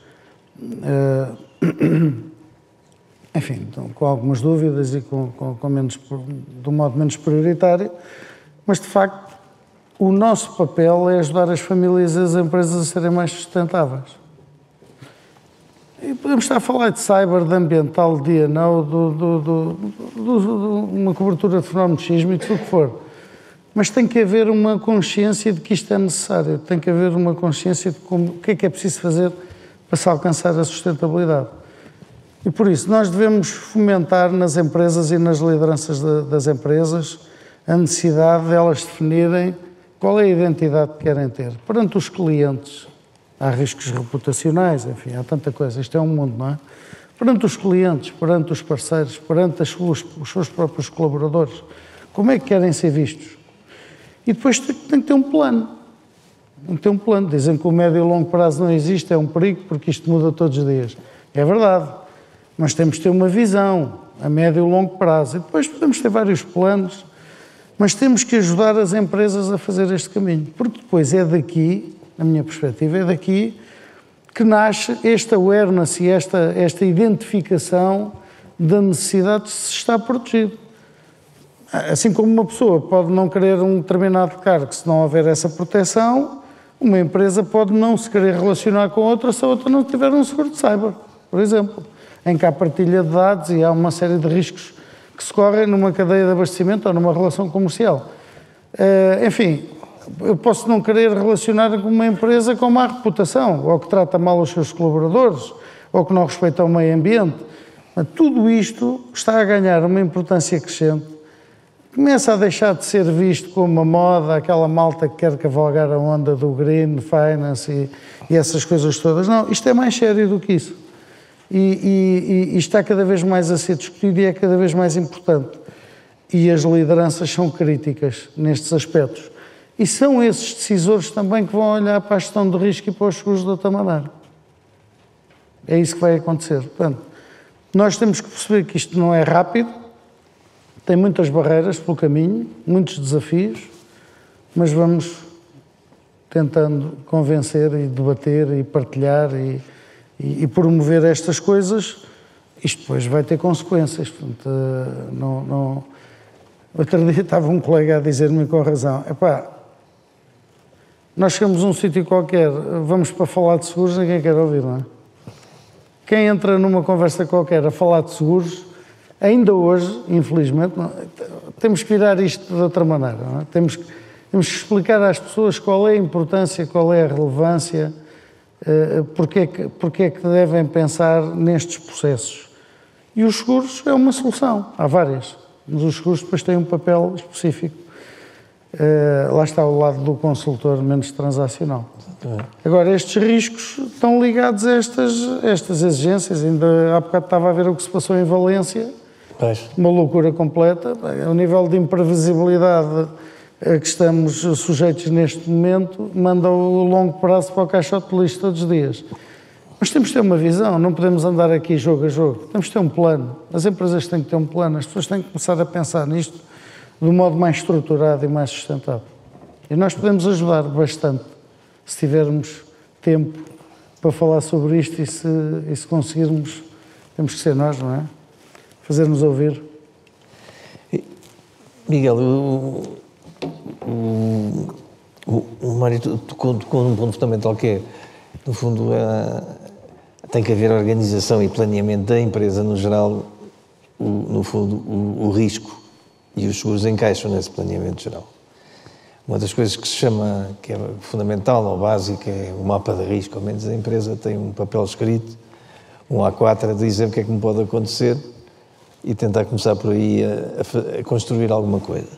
enfim, então, com algumas dúvidas e de um modo menos prioritário, mas de facto o nosso papel é ajudar as famílias e as empresas a serem mais sustentáveis. E podemos estar a falar de cyber, de ambiental, de D&O, de uma cobertura de fenómenos sísmicos, o que for. Mas tem que haver uma consciência de que isto é necessário, tem que haver uma consciência de o que é preciso fazer para se alcançar a sustentabilidade. E por isso nós devemos fomentar nas empresas e nas lideranças das empresas a necessidade de elas definirem qual é a identidade que querem ter. Perante os clientes, há riscos reputacionais, enfim, há tanta coisa, isto é um mundo, não é? Perante os clientes, perante os parceiros, perante os seus próprios colaboradores, como é que querem ser vistos? E depois tem que ter um plano. Tem que ter um plano. Dizem que o médio e longo prazo não existe, é um perigo, porque isto muda todos os dias. É verdade, mas temos que ter uma visão a médio e longo prazo. E depois podemos ter vários planos, mas temos que ajudar as empresas a fazer este caminho, porque depois é daqui, na minha perspectiva, é daqui que nasce esta awareness e esta identificação da necessidade de se estar protegido. Assim como uma pessoa pode não querer um determinado cargo se não houver essa proteção, uma empresa pode não se querer relacionar com outra se a outra não tiver um seguro de cyber, por exemplo, em que há partilha de dados e há uma série de riscos que se correm numa cadeia de abastecimento ou numa relação comercial. Enfim, eu posso não querer relacionar com uma empresa com má reputação, ou que trata mal os seus colaboradores, ou que não respeita o meio ambiente. Mas tudo isto está a ganhar uma importância crescente. Começa a deixar de ser visto como uma moda, aquela malta que quer cavalgar a onda do green finance e essas coisas todas. Não, isto é mais sério do que isso. E está cada vez mais a ser discutido e é cada vez mais importante. E as lideranças são críticas nestes aspectos. E são esses decisores também que vão olhar para a gestão de risco e para os seguros de outra maneira. É isso que vai acontecer. Portanto, nós temos que perceber que isto não é rápido, tem muitas barreiras pelo caminho, muitos desafios, mas vamos tentando convencer e debater e partilhar e promover estas coisas. Isto depois vai ter consequências. Portanto, Outro dia estava um colega a dizer-me com razão, epá, nós chegamos a um sítio qualquer, vamos para falar de seguros, ninguém quer ouvir, não é? Quem entra numa conversa qualquer a falar de seguros, ainda hoje, infelizmente, temos que virar isto de outra maneira, não é? Temos que explicar às pessoas qual é a importância, qual é a relevância, porque é que devem pensar nestes processos. E os seguros é uma solução, há várias, mas os seguros depois têm um papel específico. Lá está o lado do consultor menos transacional. Agora, estes riscos estão ligados a estas exigências. Ainda há bocado estava a ver o que se passou em Valência, uma loucura completa. O nível de imprevisibilidade a que estamos sujeitos neste momento manda o longo prazo para o caixote de lixo todos os dias. Mas temos que ter uma visão, não podemos andar aqui jogo a jogo. Temos que ter um plano. As empresas têm que ter um plano, as pessoas têm que começar a pensar nisto de um modo mais estruturado e mais sustentável. E nós podemos ajudar bastante, se tivermos tempo para falar sobre isto e se conseguirmos, temos que ser nós, não é? Fazer-nos ouvir. Miguel, o Mário tocou num ponto fundamental que é, no fundo, tem que haver organização e planeamento da empresa no geral, no fundo, o risco e os seguros encaixam nesse planeamento geral. Uma das coisas que se chama, que é fundamental ou básica, é o mapa de risco. Ao menos a empresa tem um papel escrito, um A4, a dizer o que é que me pode acontecer e tentar começar por aí a construir alguma coisa.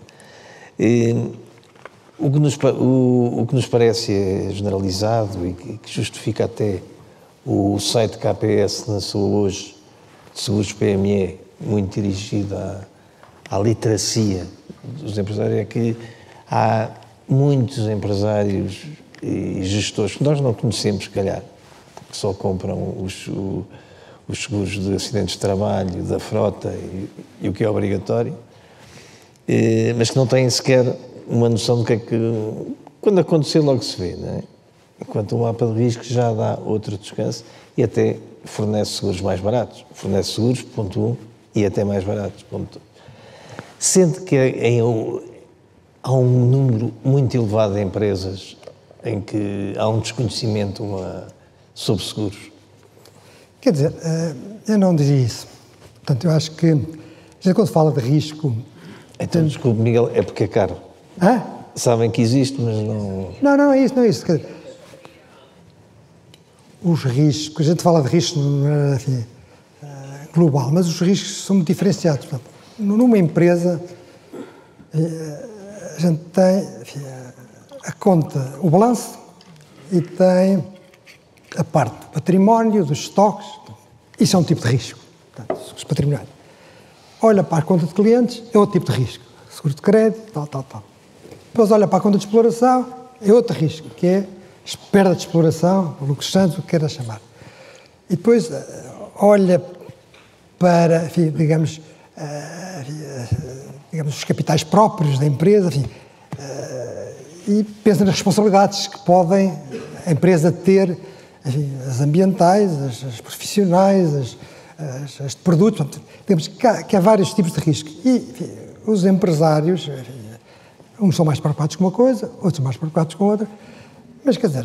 O que nos parece é generalizado e que justifica até o site KPS lançou hoje de seguros PME, muito dirigido à literacia dos empresários, é que há muitos empresários e gestores que nós não conhecemos, se calhar, que só compram os seguros de acidentes de trabalho, da frota e o que é obrigatório, mas que não têm sequer uma noção do que é que, quando acontecer, logo se vê, não é? Enquanto o mapa de risco já dá outro descanso e até fornece seguros mais baratos. Fornece seguros, ponto 1, e até mais baratos, ponto 2. Sente que há um número muito elevado de empresas em que há um desconhecimento sobre seguros? Quer dizer, eu não diria isso. Portanto, eu acho que, quando se fala de risco... Então, desculpe, Miguel, é porque é caro. Hã? Sabem que existe, mas não... Não é isso, não é isso. Quer dizer, os riscos, a gente fala de risco enfim, global, mas os riscos são muito diferenciados. Portanto, numa empresa, a gente tem, enfim, a conta, o balanço, e tem a parte do património, dos estoques. Isso é um tipo de risco, portanto, os patrimoniais. Olha para a conta de clientes, é outro tipo de risco. Seguro de crédito, tal. Depois olha para a conta de exploração, é outro risco, que é perda de exploração, lucros santos, o que queira chamar. E depois olha para, enfim, digamos, os capitais próprios da empresa, enfim, e pensa nas responsabilidades que podem a empresa ter, enfim, as ambientais, as profissionais, as de produtos. Portanto, temos que há vários tipos de risco. E, enfim, os empresários, enfim, uns são mais preocupados com uma coisa, outros são mais preocupados com outra, mas, quer dizer,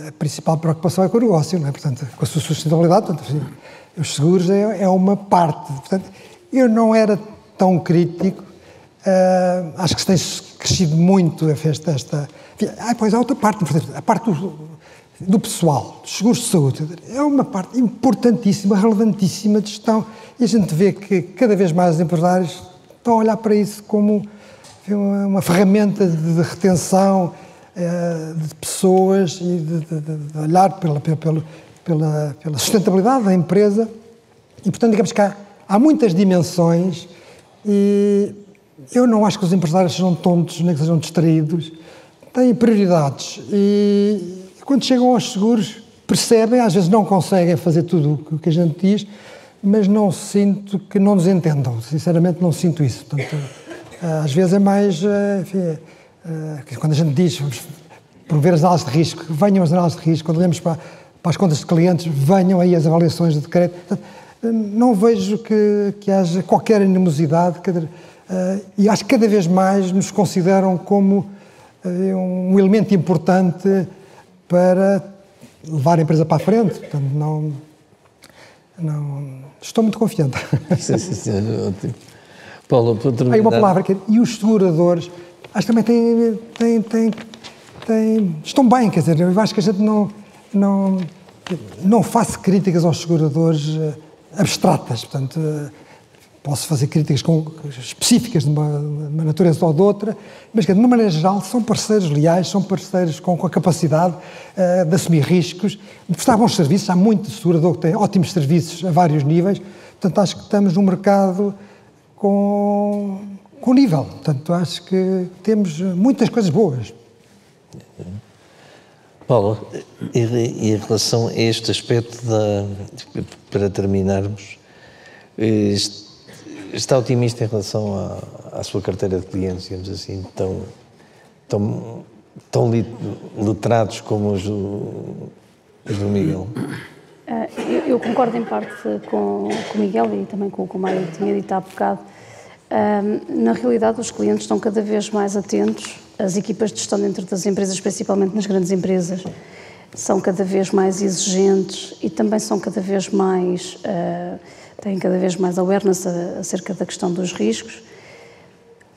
a principal preocupação é com o negócio, não é? Portanto, com a sua sustentabilidade. Portanto, enfim, os seguros é uma parte. Portanto, eu não era tão crítico, acho que se tem crescido muito esta... Pois há outra parte, portanto, a parte do pessoal, dos seguros de saúde, é uma parte importantíssima, relevantíssima de gestão, e a gente vê que cada vez mais os empresários estão a olhar para isso como uma ferramenta de retenção de pessoas e de olhar pela sustentabilidade da empresa. E, portanto, digamos que há muitas dimensões, e eu não acho que os empresários sejam tontos nem que sejam distraídos têm prioridades e quando chegam aos seguros percebem, às vezes não conseguem fazer tudo o que a gente diz, mas não sinto que não nos entendam, sinceramente não sinto isso. Portanto, às vezes é mais, enfim, quando a gente diz, vamos promover as análises de risco, venham as análises de risco, quando olhamos para as contas de clientes, venham aí as avaliações de crédito. Portanto, não vejo que haja qualquer animosidade e acho que cada vez mais nos consideram como um elemento importante para levar a empresa para a frente. Portanto, não estou muito confiante. Ótimo. Paulo, para terminar... Aí uma palavra, e os seguradores, acho que também estão bem, quer dizer, eu acho que a gente não faço críticas aos seguradores abstratas, portanto, posso fazer críticas específicas de uma natureza ou de outra, mas que, de uma maneira geral, são parceiros leais, são parceiros com a capacidade de assumir riscos, de prestar bons serviços. Há muito segurador que tem ótimos serviços a vários níveis, portanto, acho que estamos num mercado com nível. Portanto, acho que temos muitas coisas boas. Paulo, em relação a este aspecto, para terminarmos, está otimista em relação à sua carteira de clientes, digamos assim, tão letrados como os do Miguel? Eu concordo em parte com o Miguel e também com o que o Mário tinha dito há bocado. Na realidade, os clientes estão cada vez mais atentos, as equipas de gestão dentro das empresas, principalmente nas grandes empresas, são cada vez mais exigentes e também são cada vez mais, têm cada vez mais awareness acerca da questão dos riscos.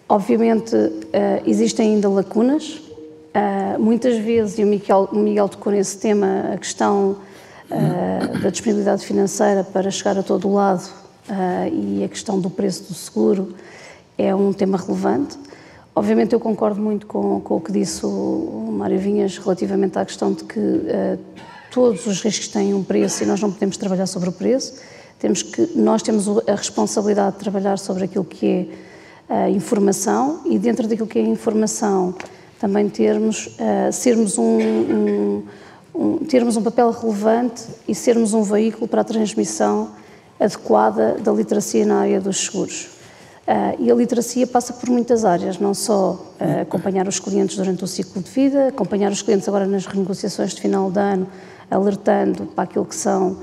Obviamente, existem ainda lacunas. Muitas vezes, e o Miguel tocou nesse tema, a questão da disponibilidade financeira para chegar a todo o lado e a questão do preço do seguro é um tema relevante. Obviamente eu concordo muito com o que disse o Mário Vinhas relativamente à questão de que todos os riscos têm um preço e nós não podemos trabalhar sobre o preço. Nós temos a responsabilidade de trabalhar sobre aquilo que é a informação e dentro daquilo que é a informação também termos um papel relevante e sermos um veículo para a transmissão adequada da literacia na área dos seguros. E a literacia passa por muitas áreas, não só acompanhar os clientes durante o ciclo de vida, acompanhar os clientes agora nas renegociações de final de ano, alertando para aquilo que são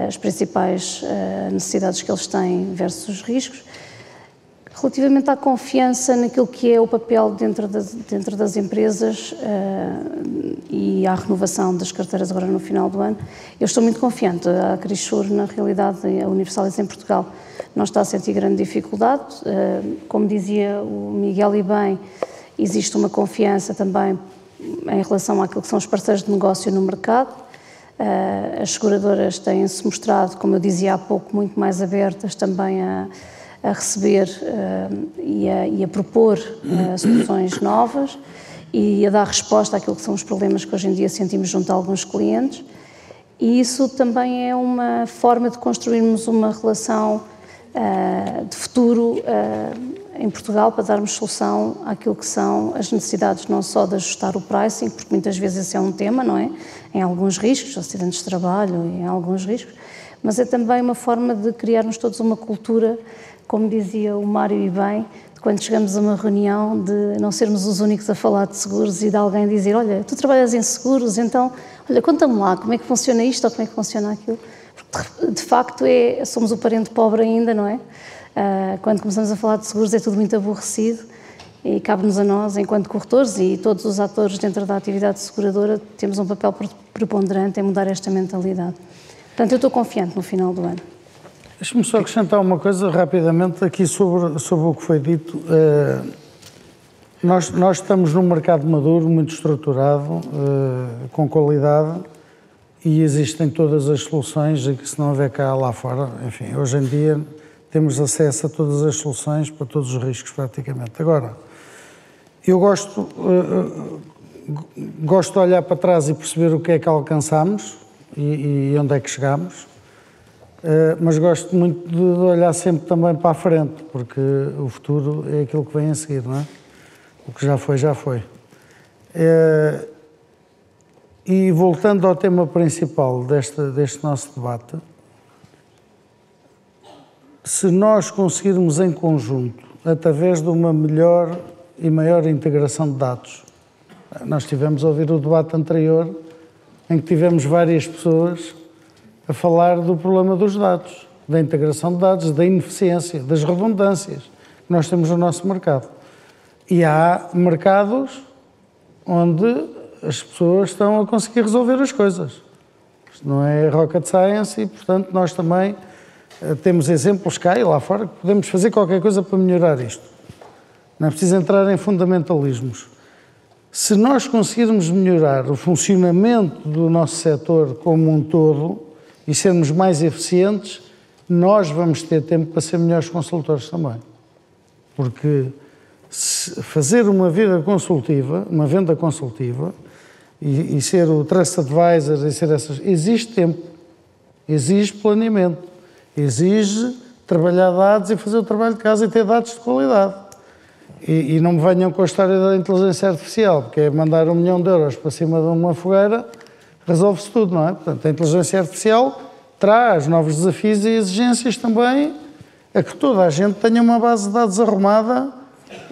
as principais necessidades que eles têm versus os riscos. Relativamente à confiança naquilo que é o papel dentro das empresas e à renovação das carteiras agora no final do ano, eu estou muito confiante. A Acrisur, na realidade, a Universalis em Portugal, não está a sentir grande dificuldade. Como dizia o Miguel e bem, existe uma confiança também em relação àquilo que são os parceiros de negócio no mercado. As seguradoras têm-se mostrado, como eu dizia há pouco, muito mais abertas também a receber e a propor soluções novas e a dar resposta àquilo que são os problemas que hoje em dia sentimos junto a alguns clientes. E isso também é uma forma de construirmos uma relação de futuro em Portugal para darmos solução àquilo que são as necessidades não só de ajustar o pricing, porque muitas vezes esse é um tema, não é? Em alguns riscos, acidentes de trabalho, em alguns riscos, mas é também uma forma de criarmos todos uma cultura, como dizia o Mário e bem, de quando chegamos a uma reunião, de não sermos os únicos a falar de seguros e de alguém dizer, olha, tu trabalhas em seguros, então, olha, conta-me lá, como é que funciona isto ou como é que funciona aquilo? Porque, de facto, somos o parente pobre ainda, não é? Quando começamos a falar de seguros é tudo muito aborrecido e cabe-nos a nós, enquanto corretores e todos os atores dentro da atividade seguradora, temos um papel preponderante em mudar esta mentalidade. Portanto, eu estou confiante no final do ano. Deixe-me só acrescentar uma coisa rapidamente aqui sobre o que foi dito. Nós estamos num mercado maduro, muito estruturado, com qualidade, e existem todas as soluções, e que se não houver cá lá fora, enfim, hoje em dia temos acesso a todas as soluções para todos os riscos praticamente. Agora, eu gosto de olhar para trás e perceber o que é que alcançamos e onde é que chegamos, mas gosto muito de olhar sempre também para a frente, porque o futuro é aquilo que vem a seguir, não é? O que já foi, já foi. E voltando ao tema principal deste nosso debate, se nós conseguirmos em conjunto, através de uma melhor e maior integração de dados, nós tivemos a ouvir o debate anterior, em que tivemos várias pessoas a falar do problema dos dados, da integração de dados, da ineficiência, das redundâncias que nós temos no nosso mercado. E há mercados onde as pessoas estão a conseguir resolver as coisas. Isto não é rocket science e, portanto, nós também temos exemplos cá e lá fora que podemos fazer qualquer coisa para melhorar isto. Não é preciso entrar em fundamentalismos. Se nós conseguirmos melhorar o funcionamento do nosso setor como um todo e sermos mais eficientes, nós vamos ter tempo para ser melhores consultores também. Porque fazer uma venda consultiva e ser o Trust Advisor e ser essas, exige tempo, exige planeamento, exige trabalhar dados e fazer o trabalho de casa e ter dados de qualidade. E não me venham com a história da inteligência artificial, porque é mandar €1 milhão para cima de uma fogueira, resolve-se tudo, não é? Portanto, a inteligência artificial traz novos desafios e exigências também a que toda a gente tenha uma base de dados arrumada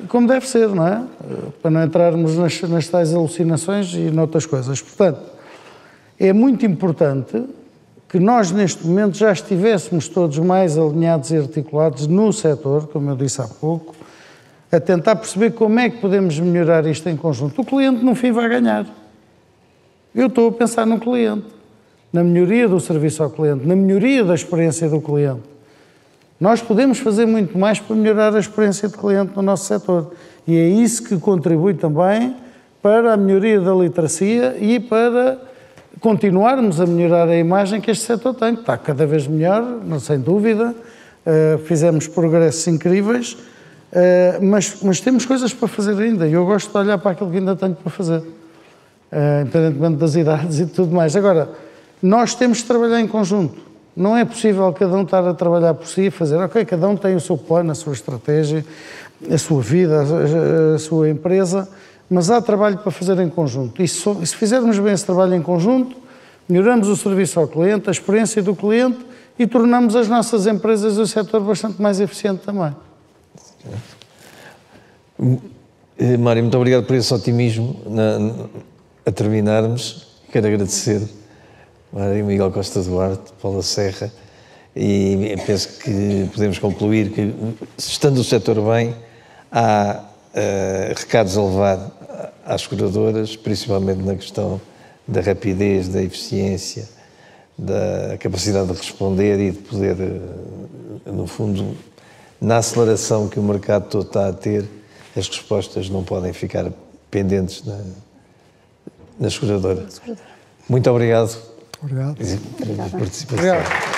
como deve ser, não é? Para não entrarmos nas tais alucinações e noutras coisas. Portanto, é muito importante que nós, neste momento, já estivéssemos todos mais alinhados e articulados no setor, como eu disse há pouco, a tentar perceber como é que podemos melhorar isto em conjunto. O cliente, no fim, vai ganhar. Eu estou a pensar no cliente, na melhoria do serviço ao cliente, na melhoria da experiência do cliente. Nós podemos fazer muito mais para melhorar a experiência do cliente no nosso setor. E é isso que contribui também para a melhoria da literacia e para continuarmos a melhorar a imagem que este setor tem, que está cada vez melhor, sem dúvida. Fizemos progressos incríveis, mas temos coisas para fazer ainda. E eu gosto de olhar para aquilo que ainda tenho para fazer, independentemente das idades e tudo mais. Agora, nós temos de trabalhar em conjunto. Não é possível cada um estar a trabalhar por si e fazer, ok, cada um tem o seu plano, a sua estratégia, a sua vida, a sua empresa, mas há trabalho para fazer em conjunto. E se fizermos bem esse trabalho em conjunto, melhoramos o serviço ao cliente, a experiência do cliente e tornamos as nossas empresas e o setor bastante mais eficiente também. Mário, muito obrigado por esse otimismo. A terminarmos, quero agradecer Mário Miguel Costa Duarte, Paula Serra, e penso que podemos concluir que, estando o setor bem, há recados a levar às seguradoras, principalmente na questão da rapidez, da eficiência, da capacidade de responder e de poder, no fundo, na aceleração que o mercado todo está a ter, as respostas não podem ficar pendentes na seguradora. Muito obrigado. Obrigado. Pela participação. Obrigado.